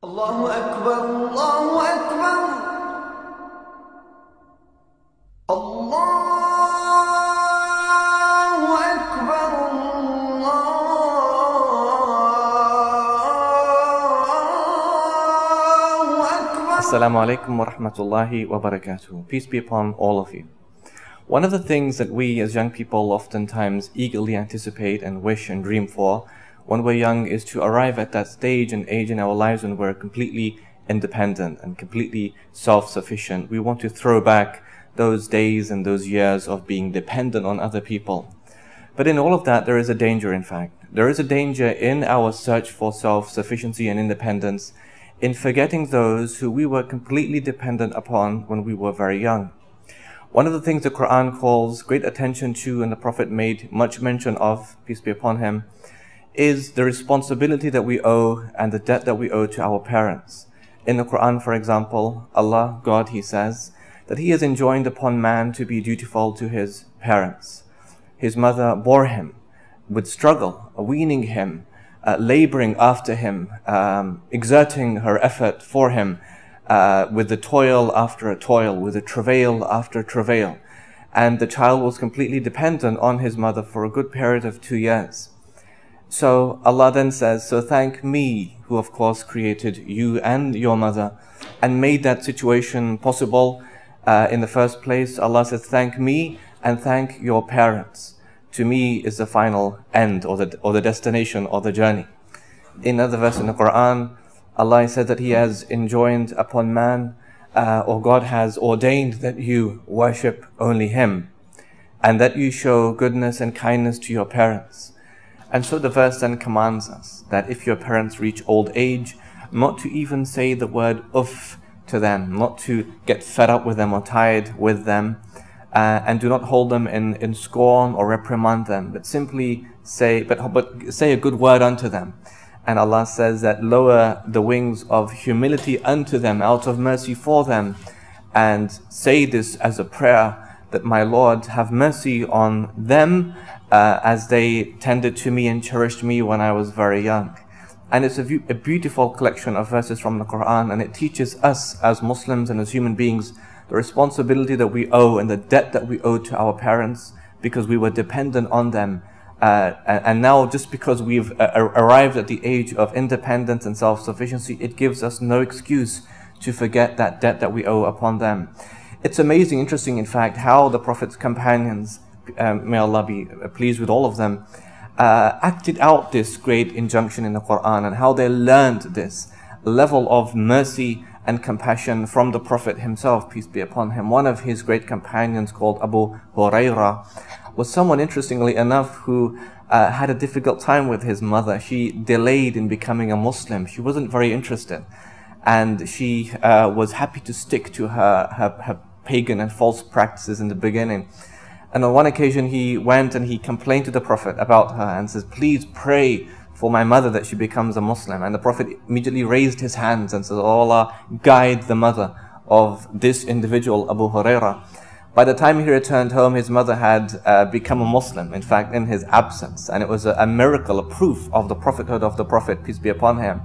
Allahu Akbar, Allahu Akbar, Allahu Akbar, Allahu Akbar. Assalamu alaikum wa rahmatullahi wa barakatuh. Peace be upon all of you. One of the things that we as young people oftentimes eagerly anticipate and wish and dream for when we're young is to arrive at that stage and age in our lives when we're completely independent and completely self-sufficient. We want to throw back those days and those years of being dependent on other people. But in all of that, there is a danger, in fact. There is a danger in our search for self-sufficiency and independence in forgetting those who we were completely dependent upon when we were very young. One of the things the Quran calls great attention to, and the Prophet made much mention of, peace be upon him, is the responsibility that we owe and the debt that we owe to our parents. In the Quran, for example, Allah, God, He says that He has enjoined upon man to be dutiful to his parents. His mother bore him with struggle, weaning him, laboring after him, exerting her effort for him, with the toil after a toil, with the travail after travail. And the child was completely dependent on his mother for a good period of 2 years. So Allah then says, so thank me, who of course created you and your mother and made that situation possible in the first place. Allah says, thank me and thank your parents. To me is the final end or the destination or the journey. In another verse in the Quran, Allah said that He has enjoined upon man, or God has ordained that you worship only Him and that you show goodness and kindness to your parents. And so the verse then commands us that if your parents reach old age, not to even say the word uff to them, not to get fed up with them or tired with them, and do not hold them in scorn or reprimand them, but simply say, but say a good word unto them. And Allah says that lower the wings of humility unto them out of mercy for them, and say this as a prayer, that my Lord have mercy on them as they tended to me and cherished me when I was very young. And it's a beautiful collection of verses from the Quran, and it teaches us as Muslims and as human beings the responsibility that we owe and the debt that we owe to our parents because we were dependent on them. And now, just because we've arrived at the age of independence and self-sufficiency, it gives us no excuse to forget that debt that we owe upon them. It's amazing, interesting, in fact, how the Prophet's companions, may Allah be pleased with all of them, acted out this great injunction in the Quran, and how they learned this level of mercy and compassion from the Prophet himself, peace be upon him. One of his great companions, called Abu Hurairah, was someone, interestingly enough, who had a difficult time with his mother. She delayed in becoming a Muslim. She wasn't very interested, and she was happy to stick to her pagan and false practices in the beginning. And on one occasion he went and he complained to the Prophet about her and says, please pray for my mother that she becomes a Muslim. And the Prophet immediately raised his hands and said, oh Allah, guide the mother of this individual, Abu Hurairah. By the time he returned home, his mother had become a Muslim, in fact, in his absence. And it was a miracle, a proof of the prophethood of the Prophet, peace be upon him.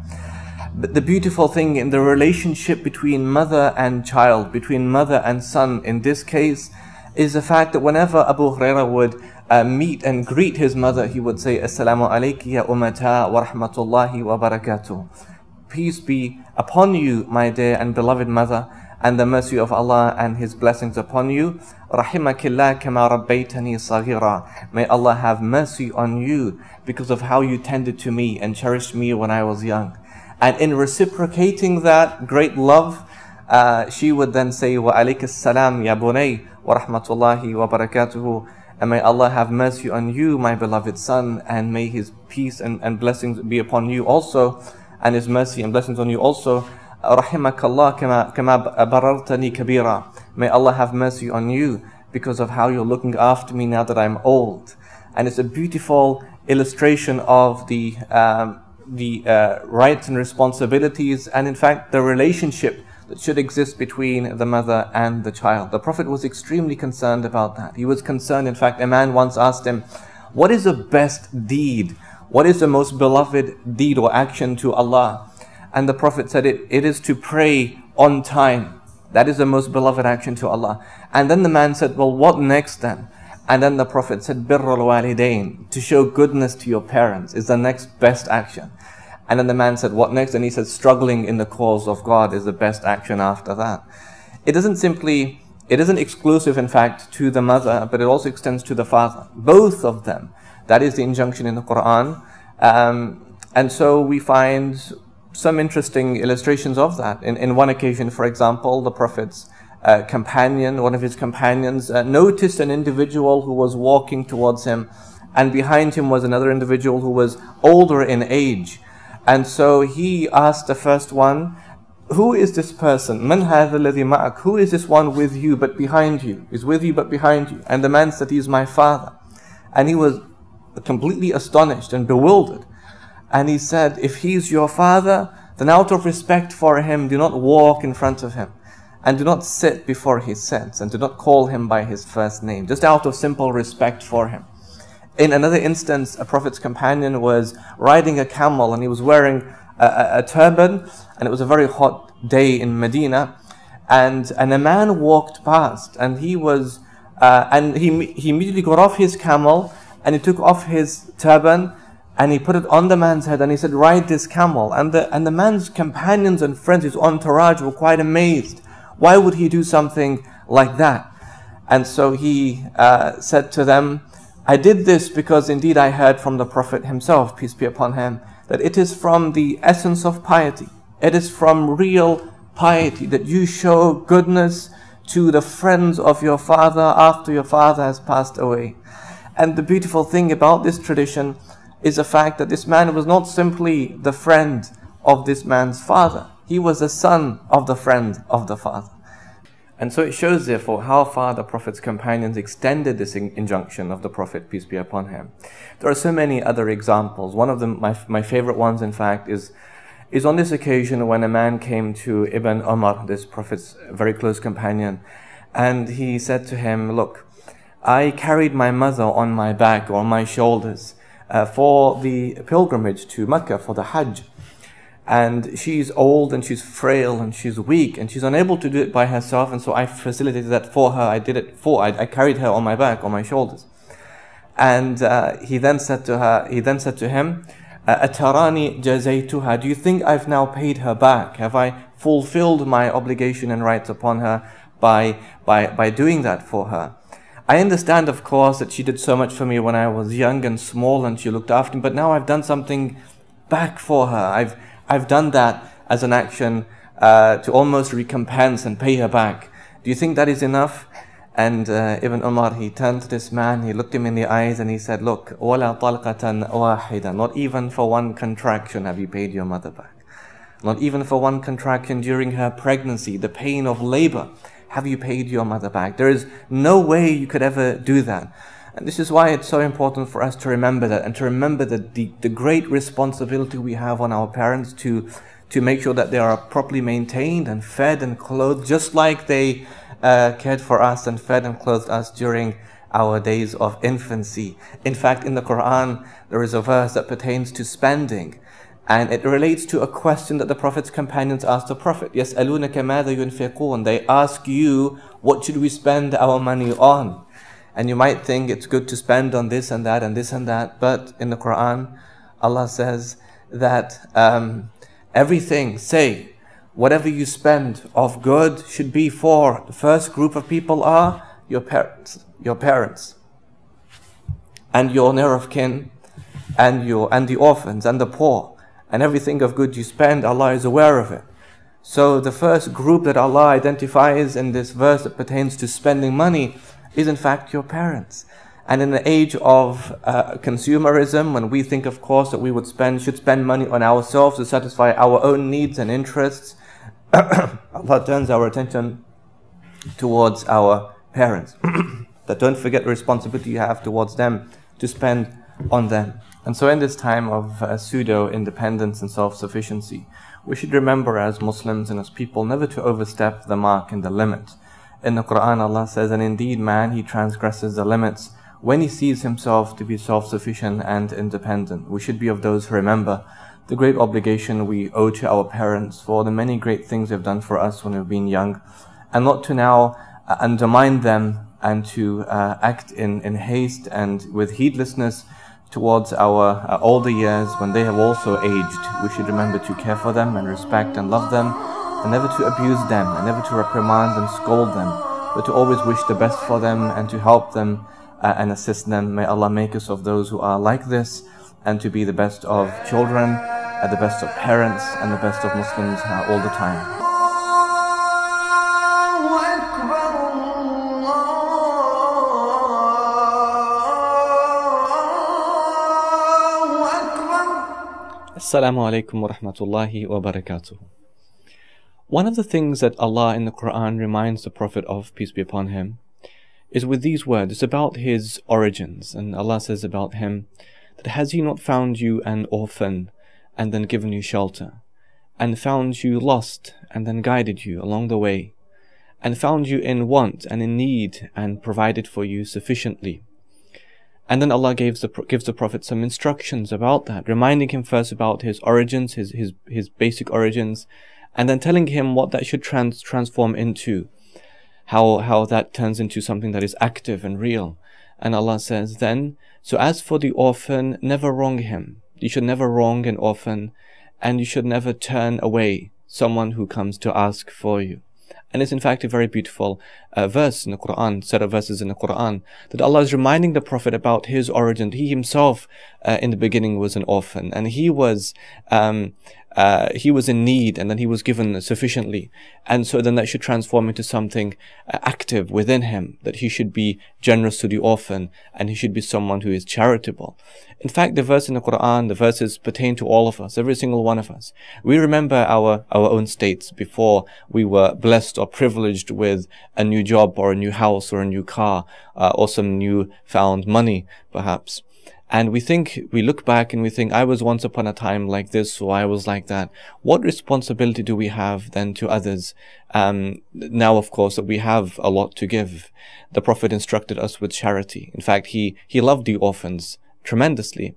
But the beautiful thing in the relationship between mother and child, between mother and son in this case, is the fact that whenever Abu Hurairah would meet and greet his mother, he would say, Assalamu alayki ya ummata wa rahmatullahi wa barakatuh. Peace be upon you, my dear and beloved mother, and the mercy of Allah and His blessings upon you. Rahimakillah kama rabbaytani saghira. May Allah have mercy on you because of how you tended to me and cherished me when I was young. And in reciprocating that great love, she would then say, wa alayka salam ya bunay wa rahmatullahi wa barakatuhu. And may Allah have mercy on you, my beloved son, and may His peace and blessings be upon you also, and His mercy and blessings on you also. Rahimakallah kama barartani kabira. May Allah have mercy on you because of how you're looking after me now that I'm old. And it's a beautiful illustration of the rights and responsibilities, and in fact the relationship that should exist between the mother and the child. The Prophet was extremely concerned about that. He was concerned, in fact, a man once asked him, what is the best deed? What is the most beloved deed or action to Allah? And the Prophet said it is to pray on time. That is the most beloved action to Allah. And then the man said, well, what next then? And then the Prophet said, Birrul walidain, to show goodness to your parents is the next best action. And then the man said, what next? And he said, struggling in the cause of God is the best action after that. It isn't exclusive, in fact, to the mother, but it also extends to the father. Both of them. That is the injunction in the Quran. And so we find some interesting illustrations of that. In one occasion, for example, the Prophet's companion, one of his companions, noticed an individual who was walking towards him, and behind him was another individual who was older in age. And so he asked the first one, who is this person? Man hadha alladhi ma'ak? Who is this one with you but behind you? Is with you but behind you? And the man said, he is my father. And he was completely astonished and bewildered. And he said, if he is your father, then out of respect for him, do not walk in front of him. And do not sit before he sits, and do not call him by his first name, just out of simple respect for him. In another instance, a Prophet's companion was riding a camel, and he was wearing a turban, and it was a very hot day in Medina, and a man walked past, and he immediately got off his camel, and he took off his turban, and he put it on the man's head, and he said, ride this camel. And the man's companions and friends, his entourage, were quite amazed. Why would he do something like that? And so he said to them, I did this because indeed I heard from the Prophet himself, peace be upon him, that it is from the essence of piety. It is from real piety that you show goodness to the friends of your father after your father has passed away. And the beautiful thing about this tradition is the fact that this man was not simply the friend of this man's father. He was the son of the friend of the father. And so it shows, therefore, how far the Prophet's companions extended this injunction of the Prophet, peace be upon him. There are so many other examples. One of them, my favorite ones, in fact, is on this occasion when a man came to Ibn Umar, this Prophet's very close companion, and he said to him, look, I carried my mother on my back or on my shoulders for the pilgrimage to Mecca, for the Hajj. And she's old and she's frail and she's weak and she's unable to do it by herself, and so I facilitated that for her. I carried her on my back, on my shoulders. And he then said to him, Atarani jazaytuha, do you think I've now paid her back? Have I fulfilled my obligation and rights upon her by doing that for her? I understand, of course, that she did so much for me when I was young and small and she looked after me, but now I've done something back for her. I've done that as an action to almost recompense and pay her back. Do you think that is enough? And Ibn Umar, he turned to this man, he looked him in the eyes and he said, look, وَلَا طَلْقَةً وَاحِدًا, not even for one contraction have you paid your mother back. Not even for one contraction during her pregnancy, the pain of labor, have you paid your mother back. There is no way you could ever do that. And this is why it's so important for us to remember that, and to remember that the great responsibility we have on our parents to make sure that they are properly maintained and fed and clothed, just like they cared for us and fed and clothed us during our days of infancy. In fact, in the Quran, there is a verse that pertains to spending, and it relates to a question that the Prophet's companions asked the Prophet. يَسْأَلُونَكَ مَاذَا يُنْفِقُونَ, they ask you, what should we spend our money on? And you might think it's good to spend on this and that and this and that, but in the Quran, Allah says that everything, say, whatever you spend of good should be for, the first group of people are your parents, and your near of kin, and the orphans and the poor, and everything of good you spend, Allah is aware of it. So the first group that Allah identifies in this verse that pertains to spending money is in fact your parents. And in the age of consumerism, when we think, of course, that we should spend money on ourselves to satisfy our own needs and interests, Allah turns our attention towards our parents. That don't forget the responsibility you have towards them to spend on them. And so in this time of pseudo-independence and self-sufficiency, we should remember as Muslims and as people never to overstep the mark and the limit. In the Quran, Allah says, and indeed man, he transgresses the limits when he sees himself to be self-sufficient and independent. We should be of those who remember the great obligation we owe to our parents for the many great things they've done for us when we've been young, and not to now undermine them and to act in haste and with heedlessness towards our older years when they have also aged. We should remember to care for them and respect and love them, and never to abuse them, and never to reprimand and scold them, but to always wish the best for them and to help them and assist them. May Allah make us of those who are like this, and to be the best of children, the best of parents, and the best of Muslims all the time. Assalamu alaikum wa rahmatullahi wa barakatuh. One of the things that Allah in the Quran reminds the Prophet of, peace be upon him, is with these words. It's about his origins, and Allah says about him that, has he not found you an orphan and then given you shelter, and found you lost and then guided you along the way, and found you in want and in need and provided for you sufficiently? And then Allah gives the Prophet some instructions about that, reminding him first about his origins, his basic origins, and then telling him what that should transform into, how that turns into something that is active and real. And Allah says then, so as for the orphan, never wrong him. You should never wrong an orphan, and you should never turn away someone who comes to ask for you. And it's in fact a very beautiful verse in the Quran, set of verses in the Quran, that Allah is reminding the Prophet about his origin. He himself in the beginning was an orphan, and he was in need, and then he was given sufficiently, and so then that should transform into something active within him, that he should be generous to the orphan, and he should be someone who is charitable. In fact, the verse in the Quran, the verses pertain to all of us, every single one of us. We remember our own states before we were blessed or privileged with a new job or a new house or a new car or some new found money perhaps. And we look back and we think, I was once upon a time like this, or I was like that. What responsibility do we have then to others? Now, of course, that we have a lot to give. The Prophet instructed us with charity. In fact, he loved the orphans tremendously.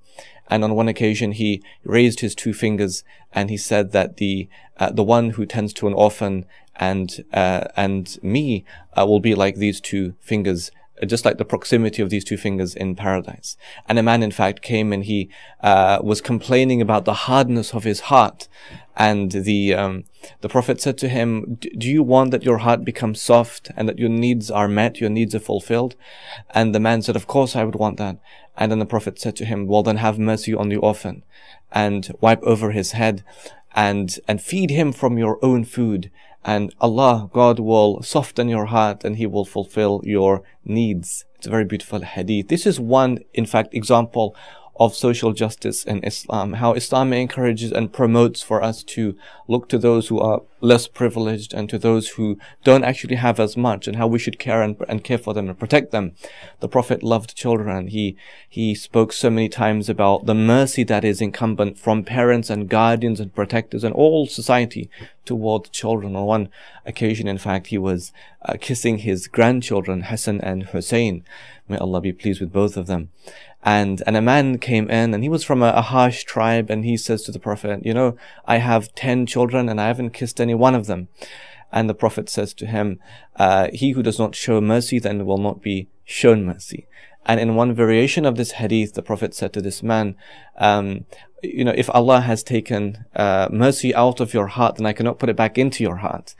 And on one occasion, he raised his two fingers and he said that the one who tends to an orphan and me will be like these two fingers, just like the proximity of these two fingers in paradise. And a man, in fact, came and he was complaining about the hardness of his heart. And the Prophet said to him, do you want that your heart becomes soft and that your needs are met, your needs are fulfilled? And the man said, of course I would want that. And then the Prophet said to him, well, then have mercy on the orphan and wipe over his head and feed him from your own food. And Allah, God, will soften your heart and He will fulfill your needs. It's a very beautiful hadith. This is one, in fact, example of social justice in Islam, how Islam encourages and promotes for us to look to those who are less privileged and to those who don't actually have as much, and how we should care and care for them and protect them. The Prophet loved children. He spoke so many times about the mercy that is incumbent from parents and guardians and protectors and all society toward children. On one occasion, in fact, he was kissing his grandchildren, Hassan and Hussein. May Allah be pleased with both of them. And a man came in, and he was from a harsh tribe, and he says to the Prophet, you know, I have 10 children and I haven't kissed any one of them. And the Prophet says to him, he who does not show mercy then will not be shown mercy. And in one variation of this hadith, the Prophet said to this man, you know, if Allah has taken mercy out of your heart, then I cannot put it back into your heart.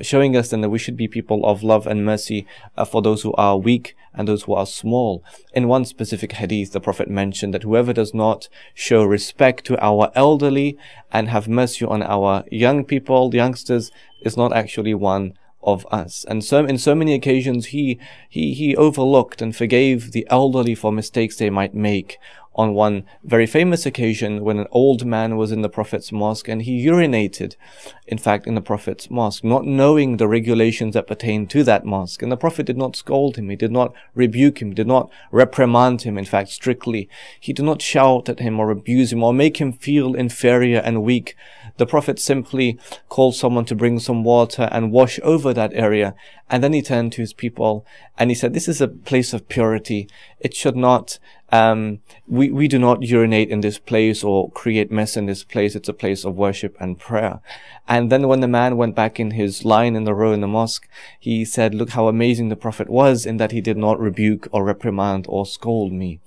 Showing us then that we should be people of love and mercy for those who are weak and those who are small. In one specific hadith, the Prophet mentioned that whoever does not show respect to our elderly and have mercy on our young people, the youngsters, is not actually one of us. And so in so many occasions he overlooked and forgave the elderly for mistakes they might make. On one very famous occasion, when an old man was in the Prophet's mosque and he urinated, in fact, in the Prophet's mosque, not knowing the regulations that pertain to that mosque. And the Prophet did not scold him, he did not rebuke him, did not reprimand him, in fact, strictly. He did not shout at him or abuse him or make him feel inferior and weak. The Prophet simply called someone to bring some water and wash over that area. And then he turned to his people and he said, this is a place of purity. It should not we do not urinate in this place or create mess in this place. It's a place of worship and prayer. And then when the man went back in his line in the row in the mosque, he said, look how amazing the Prophet was in that he did not rebuke or reprimand or scold me.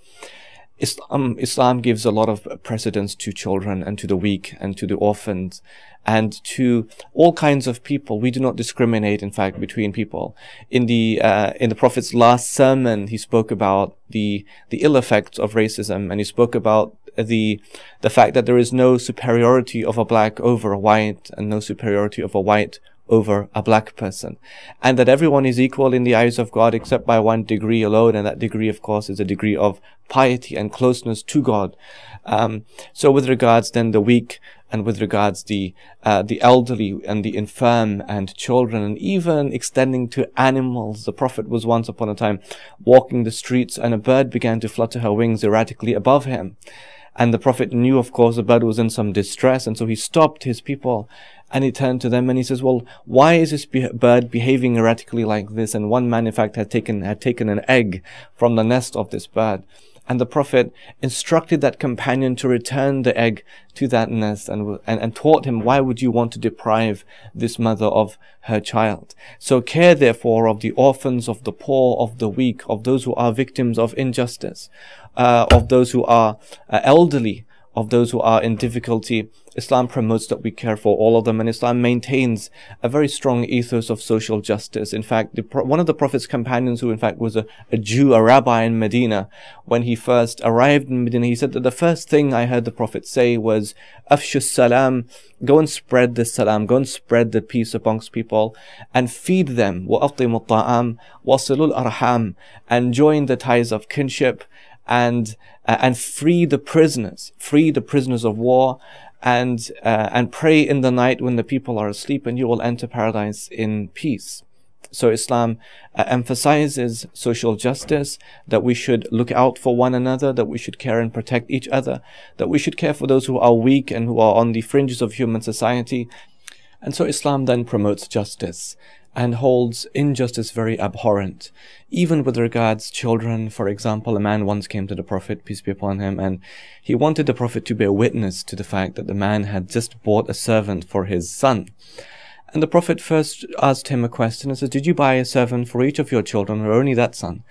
Islam gives a lot of precedence to children and to the weak and to the orphans and to all kinds of people. We do not discriminate, in fact, between people. In the Prophet's last sermon, he spoke about the ill effects of racism, and he spoke about the fact that there is no superiority of a black over a white and no superiority of a white over a black person, and that everyone is equal in the eyes of God except by one degree alone, and that degree, of course, is a degree of piety and closeness to God. So with regards then the weak, and with regards the elderly and the infirm and children, and even extending to animals, the Prophet was once upon a time walking the streets and a bird began to flutter her wings erratically above him. And the Prophet knew, of course, the bird was in some distress, and so he stopped his people and he turned to them and he says, well, why is this bird behaving erratically like this? And one man, in fact, had taken an egg from the nest of this bird. And the Prophet instructed that companion to return the egg to that nest and taught him, why would you want to deprive this mother of her child? So care, therefore, of the orphans, of the poor, of the weak, of those who are victims of injustice, of those who are elderly, of those who are in difficulty. Islam promotes that we care for all of them, and Islam maintains a very strong ethos of social justice. In fact, one of the Prophet's companions, who in fact was a Jew, a rabbi in Medina, when he first arrived in Medina, he said that the first thing I heard the Prophet say was, Afshu salam, go and spread the salam, go and spread the peace amongst people, and feed them, وَأَطِّمُ الطَّعَامِ وَصِلُوا الْأَرْحَامِ, and join the ties of kinship, and free the prisoners of war, and pray in the night when the people are asleep, and you will enter paradise in peace. So Islam emphasizes social justice, that we should look out for one another, that we should care and protect each other, that we should care for those who are weak and who are on the fringes of human society. And so Islam then promotes justice and holds injustice very abhorrent. Even with regards children, for example, a man once came to the Prophet, peace be upon him, and he wanted the Prophet to bear witness to the fact that the man had just bought a servant for his son. And the Prophet first asked him a question and said, did you buy a servant for each of your children or only that son?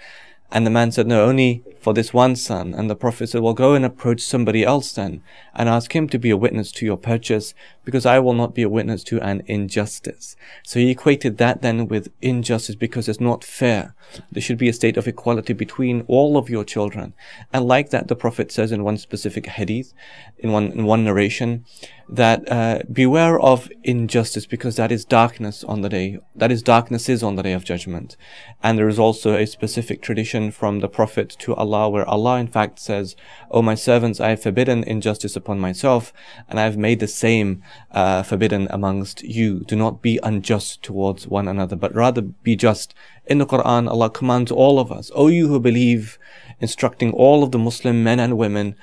And the man said, no, only for this one son. And the Prophet said, well, go and approach somebody else then and ask him to be a witness to your purchase, because I will not be a witness to an injustice. So he equated that then with injustice, because it's not fair. There should be a state of equality between all of your children. And like that, the Prophet says in one specific hadith, in one narration, that beware of injustice, because that is darkness on the day. That is darkness is on the day of judgment. And there is also a specific tradition from the Prophet to Allah, where Allah in fact says, O my servants, I have forbidden injustice upon myself, and I have made the same forbidden amongst you. Do not be unjust towards one another, but rather be just. In the Quran, Allah commands all of us, O you who believe, instructing all of the Muslim men and women,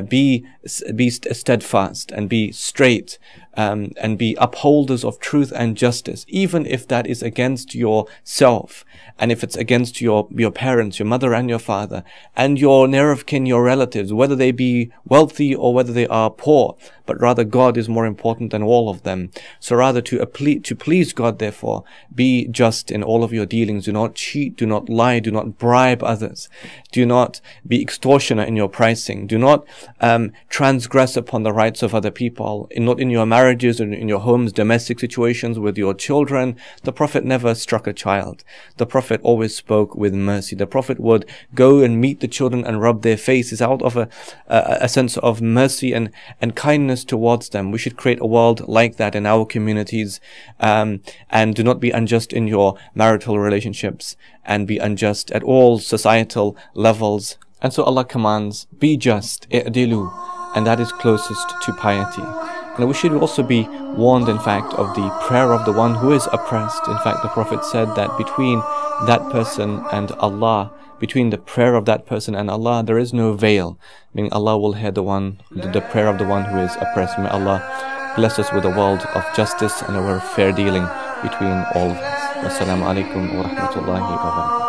be steadfast and be straight, and be upholders of truth and justice, even if that is against yourself, and if it's against your parents, your mother and your father, and your near of kin, your relatives, whether they be wealthy or whether they are poor. But rather God is more important than all of them. So rather to please God, therefore, be just in all of your dealings. Do not cheat, do not lie, do not bribe others. Do not be extortionate in your pricing. Do not transgress upon the rights of other people, not in your marriages and in your homes, domestic situations with your children. The Prophet never struck a child. The Prophet always spoke with mercy. The Prophet would go and meet the children and rub their faces out of a sense of mercy and kindness towards them. We should create a world like that in our communities, and do not be unjust in your marital relationships, and be unjust at all societal levels. And so Allah commands, be just, i'dilu, and that is closest to piety. And we should also be warned, in fact, of the prayer of the one who is oppressed. In fact, the Prophet said that between that person and Allah, between the prayer of that person and Allah, there is no veil, meaning Allah will hear the prayer of the one who is oppressed. May Allah bless us with a world of justice and a fair dealing between all of us. Wassalamu alaikum wa rahmatullahi wa barakatuh.